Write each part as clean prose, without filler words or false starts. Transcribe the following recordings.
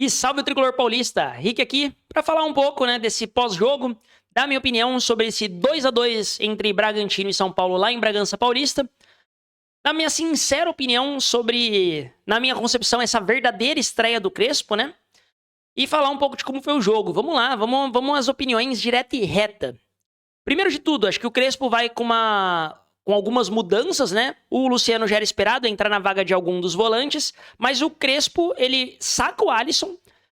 E salve o tricolor paulista, Rick aqui para falar um pouco, desse pós-jogo, dar minha opinião sobre esse 2-2 entre Bragantino e São Paulo lá em Bragança Paulista, dar minha sincera opinião sobre, na minha concepção, essa verdadeira estreia do Crespo, e falar um pouco de como foi o jogo. Vamos lá, vamos às opiniões direta e reta. Primeiro de tudo, acho que o Crespo vai com algumas mudanças, O Luciano já era esperado entrar na vaga de algum dos volantes, mas o Crespo, ele saca o Alisson,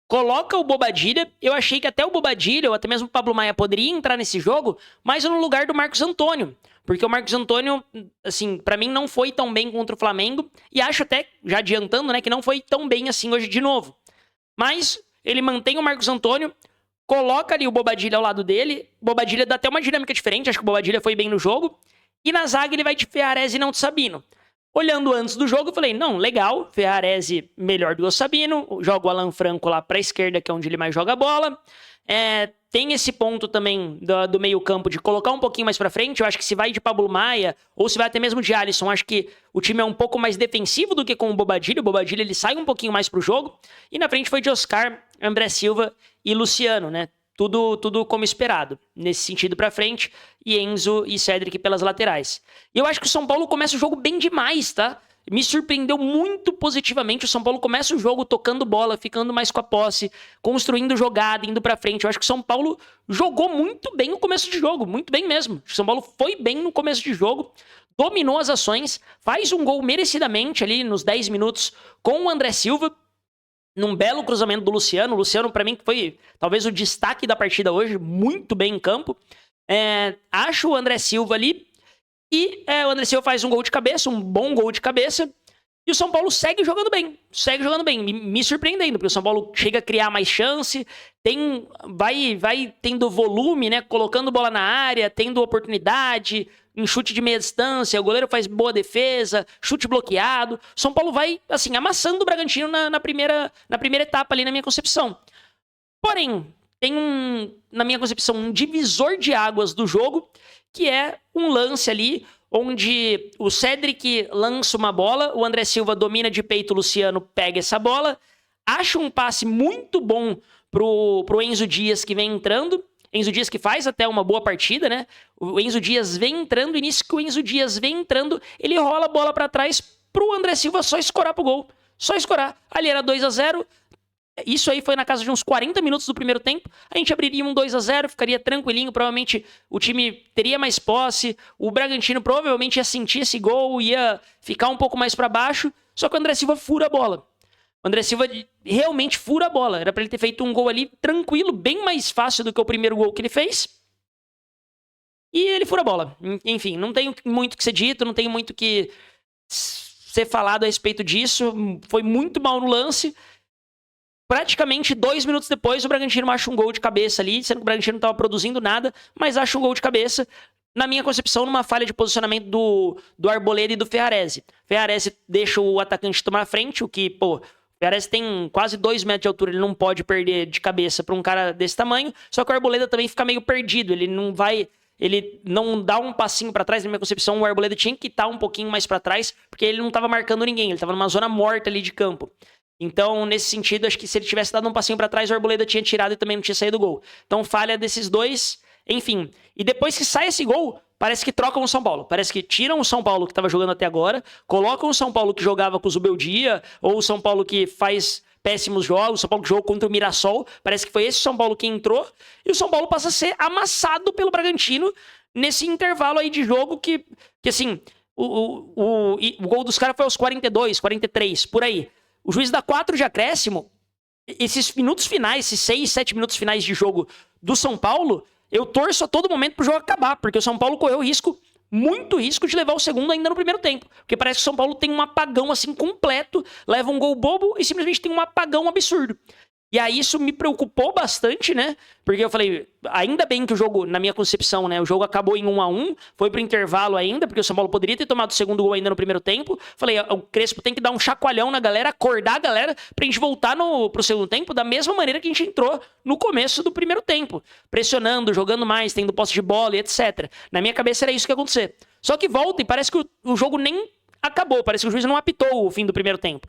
coloca o Bobadilla. Eu achei que até o Bobadilla, ou até mesmo o Pablo Maia, poderia entrar nesse jogo, mas no lugar do Marcos Antônio. Porque o Marcos Antônio, assim, pra mim não foi tão bem contra o Flamengo, e acho até, já adiantando, que não foi tão bem assim hoje de novo. Mas ele mantém o Marcos Antônio, coloca ali o Bobadilla ao lado dele, o Bobadilla dá até uma dinâmica diferente, acho que o Bobadilla foi bem no jogo, e na zaga ele vai de Ferrarese e não de Sabino. Olhando antes do jogo, eu falei, não, legal, Ferrarese melhor do que o Sabino, joga o Alan Franco lá pra esquerda, que é onde ele mais joga a bola. Tem esse ponto também do meio campo de colocar um pouquinho mais pra frente. Eu acho que se vai de Pablo Maia, ou se vai até mesmo de Alisson, acho que o time é um pouco mais defensivo do que com o Bobadilla. O Bobadilla, ele sai um pouquinho mais pro jogo. E na frente foi de Oscar, André Silva e Luciano, Tudo como esperado, nesse sentido pra frente, e Enzo e Cedric pelas laterais. E eu acho que o São Paulo começa o jogo bem demais, tá? Me surpreendeu muito positivamente. O São Paulo começa o jogo tocando bola, ficando mais com a posse, construindo jogada, indo pra frente. Eu acho que o São Paulo jogou muito bem no começo de jogo, muito bem mesmo. O São Paulo foi bem no começo de jogo, dominou as ações, faz um gol merecidamente ali nos 10 minutos com o André Silva, num belo cruzamento do Luciano. O Luciano, pra mim, foi talvez o destaque da partida hoje, muito bem em campo. Acho o André Silva ali, e o André Silva faz um gol de cabeça, um bom gol de cabeça, e o São Paulo segue jogando bem, me surpreendendo, porque o São Paulo chega a criar mais chance, vai tendo volume, colocando bola na área, tendo oportunidade, em chute de meia distância, o goleiro faz boa defesa, chute bloqueado. O São Paulo vai, assim, amassando o Bragantino na primeira etapa ali, na minha concepção. Porém, tem na minha concepção, um divisor de águas do jogo, que é um lance ali, onde o Cedric lança uma bola, o André Silva domina de peito, o Luciano pega essa bola, acha um passe muito bom pro Enzo Dias, que vem entrando. Enzo Dias que faz até uma boa partida, O Enzo Dias vem entrando, e nisso que o Enzo Dias vem entrando, ele rola a bola pra trás pro André Silva só escorar pro gol. Só escorar. Ali era 2-0. Isso aí foi na casa de uns 40 minutos do primeiro tempo. A gente abriria um 2-0, ficaria tranquilinho. Provavelmente o time teria mais posse. O Bragantino provavelmente ia sentir esse gol, ia ficar um pouco mais pra baixo. Só que o André Silva fura a bola. O André Silva realmente fura a bola. Era pra ele ter feito um gol ali tranquilo, bem mais fácil do que o primeiro gol que ele fez. E ele fura a bola. Enfim, não tem muito que ser dito, não tem muito que ser falado a respeito disso. Foi muito mal no lance. Praticamente 2 minutos depois, o Bragantino acha um gol de cabeça ali, sendo que o Bragantino não estava produzindo nada, mas acha um gol de cabeça, na minha concepção, numa falha de posicionamento do Arboleda e do Ferrarese. Ferrarese deixa o atacante tomar a frente, o que, o Ferrarese tem quase 2 metros de altura, ele não pode perder de cabeça para um cara desse tamanho, só que o Arboleda também fica meio perdido, ele não dá um passinho para trás. Na minha concepção, o Arboleda tinha que estar um pouquinho mais para trás, porque ele não estava marcando ninguém, ele estava numa zona morta ali de campo. Então, nesse sentido, acho que se ele tivesse dado um passinho pra trás, o Arboleda tinha tirado e também não tinha saído o gol. Então, falha desses dois, enfim. E depois que sai esse gol, parece que trocam o São Paulo. Parece que tiram o São Paulo que estava jogando até agora, colocam o São Paulo que jogava com o Zubeldia, ou o São Paulo que faz péssimos jogos, o São Paulo que jogou contra o Mirassol. Parece que foi esse São Paulo que entrou, e o São Paulo passa a ser amassado pelo Bragantino nesse intervalo aí de jogo que assim, o gol dos caras foi aos 42, 43, por aí. O juiz dá 4 de acréscimo. Esses minutos finais, esses 6, 7 minutos finais de jogo do São Paulo, eu torço a todo momento pro jogo acabar, porque o São Paulo correu muito risco de levar o segundo ainda no primeiro tempo. Porque parece que o São Paulo tem um apagão assim completo, leva um gol bobo e simplesmente tem um apagão absurdo. E aí isso me preocupou bastante, Porque eu falei, ainda bem que o jogo, na minha concepção, o jogo acabou em 1-1, foi pro intervalo ainda, porque o São Paulo poderia ter tomado o segundo gol ainda no primeiro tempo. Falei, o Crespo tem que dar um chacoalhão na galera, acordar a galera, pra gente voltar pro segundo tempo da mesma maneira que a gente entrou no começo do primeiro tempo. Pressionando, jogando mais, tendo posse de bola e etc. Na minha cabeça era isso que ia acontecer. Só que volta e parece que o jogo nem acabou. Parece que o juiz não apitou o fim do primeiro tempo.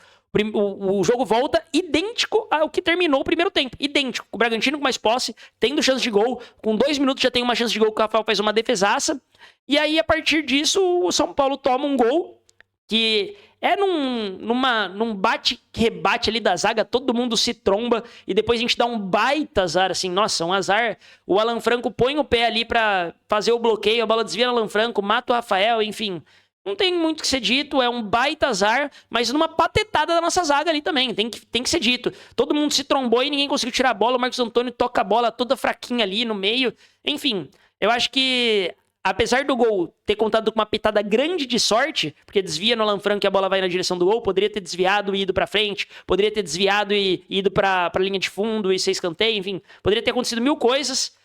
O jogo volta idêntico ao que terminou o primeiro tempo. Idêntico. O Bragantino com mais posse, tendo chance de gol. Com 2 minutos já tem uma chance de gol que o Rafael faz uma defesaça. E aí, a partir disso, o São Paulo toma um gol que é num bate-rebate ali da zaga, todo mundo se tromba e depois a gente dá um baita azar, assim, nossa, um azar. O Alan Franco põe o pé ali pra fazer o bloqueio, a bola desvia no Alan Franco, mata o Rafael, enfim. Não tem muito o que ser dito, é um baita azar, mas numa patetada da nossa zaga ali também, tem que ser dito. Todo mundo se trombou e ninguém conseguiu tirar a bola, o Marcos Antônio toca a bola toda fraquinha ali no meio. Enfim, eu acho que, apesar do gol ter contado com uma pitada grande de sorte, porque desvia no Alan Franco e a bola vai na direção do gol, poderia ter desviado e ido pra frente, poderia ter desviado e ido pra linha de fundo e ser escanteio, enfim, poderia ter acontecido mil coisas,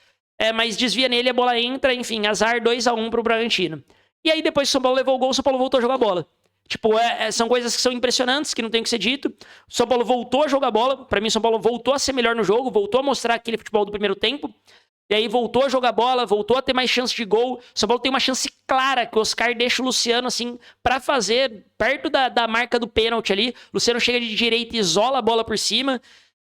mas desvia nele, a bola entra, enfim, azar 2-1 pro Bragantino. E aí, depois que o São Paulo levou o gol, o São Paulo voltou a jogar bola. Tipo, são coisas que são impressionantes, que não tem o que ser dito. O São Paulo voltou a jogar bola. Pra mim, o São Paulo voltou a ser melhor no jogo, voltou a mostrar aquele futebol do primeiro tempo. E aí, voltou a jogar bola, voltou a ter mais chance de gol. O São Paulo tem uma chance clara que o Oscar deixa o Luciano, assim, pra fazer, perto da marca do pênalti ali. O Luciano chega de direita e isola a bola por cima.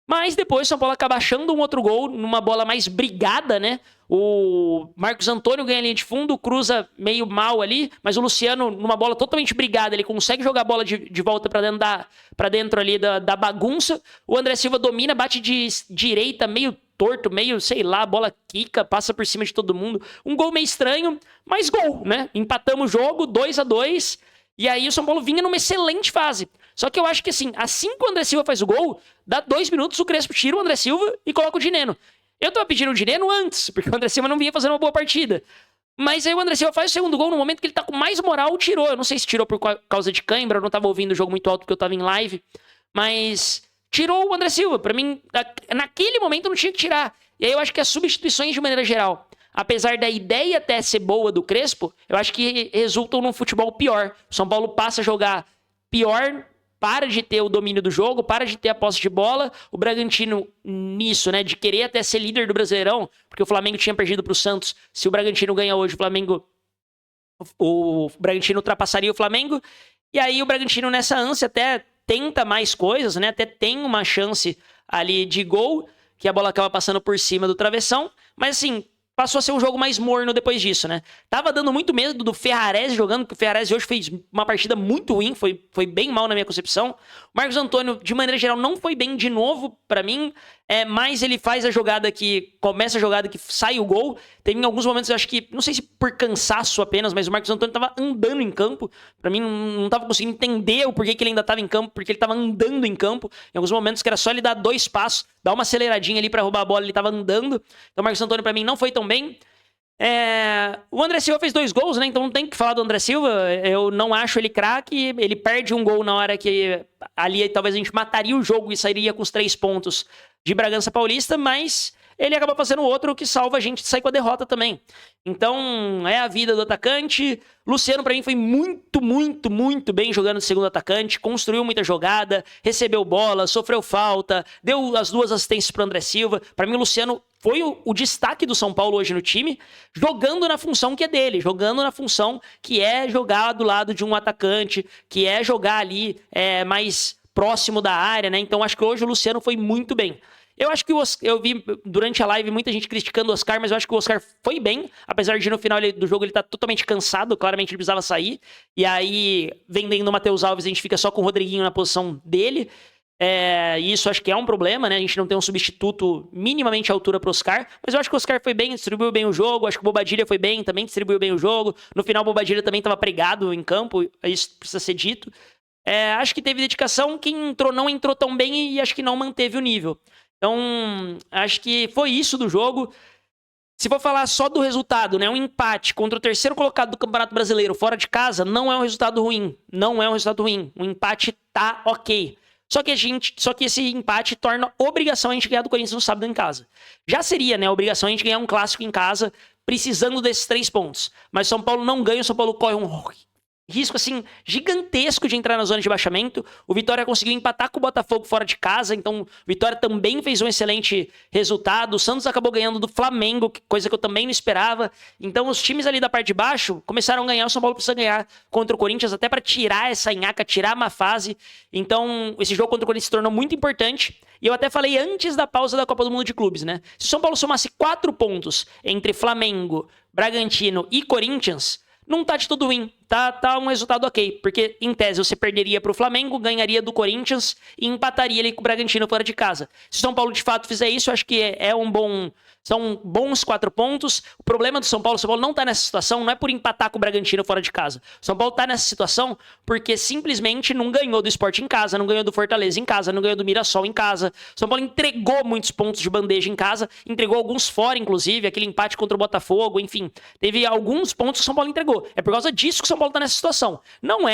Mas depois o São Paulo acaba achando um outro gol, numa bola mais brigada, né? O Marcos Antônio ganha a linha de fundo, cruza meio mal ali, mas o Luciano, numa bola totalmente brigada, ele consegue jogar a bola de volta pra dentro ali da bagunça. O André Silva domina, bate de direita, meio torto, meio, sei lá, a bola quica, passa por cima de todo mundo. Um gol meio estranho, mas gol, né? Empatamos o jogo, 2-2. E aí o São Paulo vinha numa excelente fase. Só que eu acho que assim que o André Silva faz o gol, dá 2 minutos, o Crespo tira o André Silva e coloca o Dineno. Eu tava pedindo o Dineno antes, porque o André Silva não vinha fazendo uma boa partida. Mas aí o André Silva faz o segundo gol no momento que ele tá com mais moral, tirou. Eu não sei se tirou por causa de cãibra, eu não tava ouvindo o jogo muito alto porque eu tava em live. Mas tirou o André Silva. Pra mim, naquele momento não tinha que tirar. E aí eu acho que as substituições de maneira geral, apesar da ideia até ser boa do Crespo, eu acho que resultam num futebol pior. O São Paulo passa a jogar pior, para de ter o domínio do jogo, para de ter a posse de bola. O Bragantino nisso, né, de querer até ser líder do Brasileirão, porque o Flamengo tinha perdido pro Santos. Se o Bragantino ganha hoje, o Bragantino ultrapassaria o Flamengo. E aí o Bragantino nessa ânsia até tenta mais coisas, né, até tem uma chance ali de gol, que a bola acaba passando por cima do travessão. Mas assim, passou a ser um jogo mais morno depois disso, né? Tava dando muito medo do Ferrarese jogando, porque o Ferrarese hoje fez uma partida muito ruim, foi bem mal na minha concepção. O Marcos Antônio, de maneira geral, não foi bem de novo pra mim, mas ele faz a jogada que começa a jogada que sai o gol. Teve em alguns momentos, eu acho que, não sei se por cansaço apenas, mas o Marcos Antônio tava andando em campo. Pra mim, não tava conseguindo entender o porquê que ele ainda tava em campo, porque ele tava andando em campo. Em alguns momentos que era só ele dar 2 passos, dar uma aceleradinha ali pra roubar a bola, ele tava andando. Então o Marcos Antônio pra mim não foi tão bem. O André Silva fez 2 gols, né? Então não tem que falar do André Silva. Eu não acho ele craque. Ele perde um gol na hora que ali talvez a gente mataria o jogo e sairia com os 3 pontos de Bragança Paulista, mas ele acaba fazendo outro que salva a gente de sair com a derrota também. Então, é a vida do atacante. Luciano, pra mim, foi muito, muito, muito bem jogando de segundo atacante. Construiu muita jogada, recebeu bola, sofreu falta, deu as 2 assistências pro André Silva. Pra mim, o Luciano foi o destaque do São Paulo hoje no time, jogando na função que é dele, jogando na função que é jogar do lado de um atacante, que é jogar ali mais próximo da área, né? Então, acho que hoje o Luciano foi muito bem. Eu acho que eu vi durante a live muita gente criticando o Oscar, mas eu acho que o Oscar foi bem, apesar de no final do jogo ele tá totalmente cansado, claramente ele precisava sair, e aí vendendo o Matheus Alves a gente fica só com o Rodriguinho na posição dele, e isso acho que é um problema, né, a gente não tem um substituto minimamente à altura pro Oscar, mas eu acho que o Oscar foi bem, distribuiu bem o jogo, acho que o Bobadilha foi bem, também distribuiu bem o jogo, no final o Bobadilha também tava pregado em campo, isso precisa ser dito. Acho que teve dedicação, quem entrou não entrou tão bem e acho que não manteve o nível. Então, acho que foi isso do jogo. Se for falar só do resultado, né, um empate contra o terceiro colocado do Campeonato Brasileiro fora de casa, não é um resultado ruim. Não é um resultado ruim. Um empate tá ok. Só que esse empate torna obrigação a gente ganhar do Corinthians no sábado em casa. Já seria, né, obrigação a gente ganhar um clássico em casa, precisando desses 3 pontos. Mas São Paulo não ganha, o São Paulo corre um risco, assim, gigantesco de entrar na zona de baixamento. O Vitória conseguiu empatar com o Botafogo fora de casa, então o Vitória também fez um excelente resultado. O Santos acabou ganhando do Flamengo, coisa que eu também não esperava. Então os times ali da parte de baixo começaram a ganhar, o São Paulo precisa ganhar contra o Corinthians, até para tirar essa nhaca, tirar a má fase. Então esse jogo contra o Corinthians se tornou muito importante. E eu até falei antes da pausa da Copa do Mundo de Clubes, né? Se o São Paulo somasse 4 pontos entre Flamengo, Bragantino e Corinthians, não tá de tudo ruim, tá um resultado ok, porque em tese você perderia pro Flamengo, ganharia do Corinthians e empataria ali com o Bragantino fora de casa. Se o São Paulo de fato fizer isso, eu acho que são bons 4 pontos. O problema do São Paulo não tá nessa situação, não é por empatar com o Bragantino fora de casa. O São Paulo tá nessa situação porque simplesmente não ganhou do Sport em casa, não ganhou do Fortaleza em casa, não ganhou do Mirassol em casa. O São Paulo entregou muitos pontos de bandeja em casa, entregou alguns fora, inclusive, aquele empate contra o Botafogo, enfim. Teve alguns pontos que o São Paulo entregou. É por causa disso que o São Paulo tá nessa situação. Não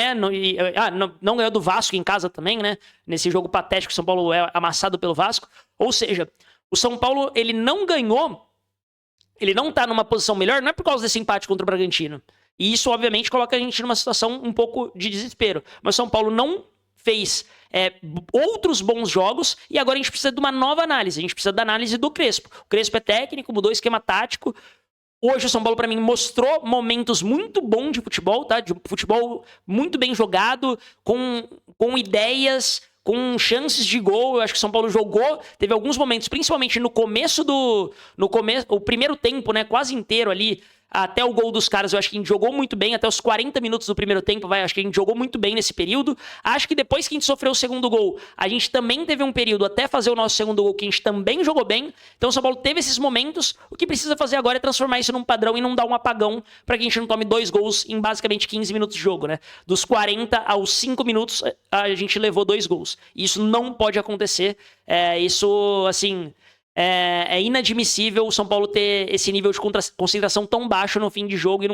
ganhou do Vasco em casa também, né? Nesse jogo patético, o São Paulo é amassado pelo Vasco. Ou seja, o São Paulo, ele não ganhou, ele não tá numa posição melhor, não é por causa desse empate contra o Bragantino. E isso, obviamente, coloca a gente numa situação um pouco de desespero. Mas o São Paulo não fez outros bons jogos e agora a gente precisa de uma nova análise. A gente precisa da análise do Crespo. O Crespo é técnico, mudou o esquema tático. Hoje o São Paulo, para mim, mostrou momentos muito bons de futebol, tá? De futebol muito bem jogado, com ideias, com chances de gol. Eu acho que o São Paulo jogou, teve alguns momentos, principalmente no começo o primeiro tempo, né, quase inteiro ali, até o gol dos caras, eu acho que a gente jogou muito bem, até os 40 minutos do primeiro tempo, acho que a gente jogou muito bem nesse período. Acho que depois que a gente sofreu o segundo gol, a gente também teve um período até fazer o nosso segundo gol que a gente também jogou bem. Então o São Paulo teve esses momentos, o que precisa fazer agora é transformar isso num padrão e não dar um apagão para que a gente não tome 2 gols em basicamente 15 minutos de jogo, né? Dos 40 aos 5 minutos, a gente levou 2 gols. E isso não pode acontecer. Isso, assim, é inadmissível o São Paulo ter esse nível de concentração tão baixo no fim de jogo e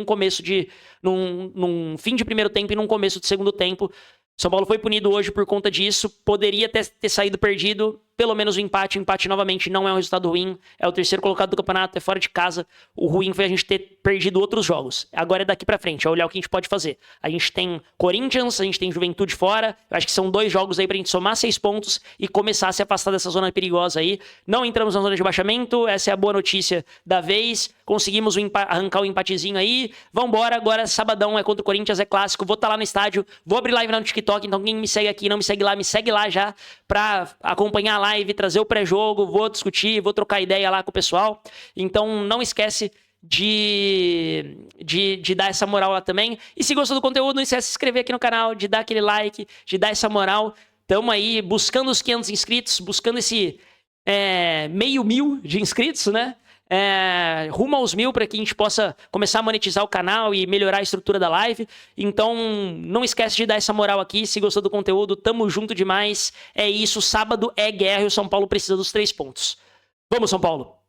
num fim de primeiro tempo e num começo de segundo tempo. São Paulo foi punido hoje por conta disso, poderia ter saído perdido, pelo menos o empate. O empate novamente não é um resultado ruim, é o terceiro colocado do campeonato, é fora de casa. O ruim foi a gente ter perdido outros jogos. Agora é daqui pra frente, é olhar o que a gente pode fazer. A gente tem Corinthians, a gente tem Juventude fora, eu acho que são 2 jogos aí pra gente somar 6 pontos e começar a se afastar dessa zona perigosa aí. Não entramos na zona de baixamento, essa é a boa notícia da vez. Conseguimos arrancar o empatezinho aí. Vambora, agora sabadão é contra o Corinthians, é clássico. Vou estar lá no estádio, vou abrir live no TikTok, então quem me segue aqui não me segue lá já pra acompanhar a live, trazer o pré-jogo, vou discutir, vou trocar ideia lá com o pessoal. Então não esquece de dar essa moral lá também. E se gostou do conteúdo, não esquece de se inscrever aqui no canal, de dar aquele like, de dar essa moral. Tamo aí buscando os 500 inscritos, buscando esse meio mil de inscritos, né? Rumo aos 1000 para que a gente possa começar a monetizar o canal e melhorar a estrutura da live. Então não esquece de dar essa moral aqui. Se gostou do conteúdo, tamo junto demais. É isso, sábado é guerra e o São Paulo precisa dos 3 pontos. Vamos, São Paulo!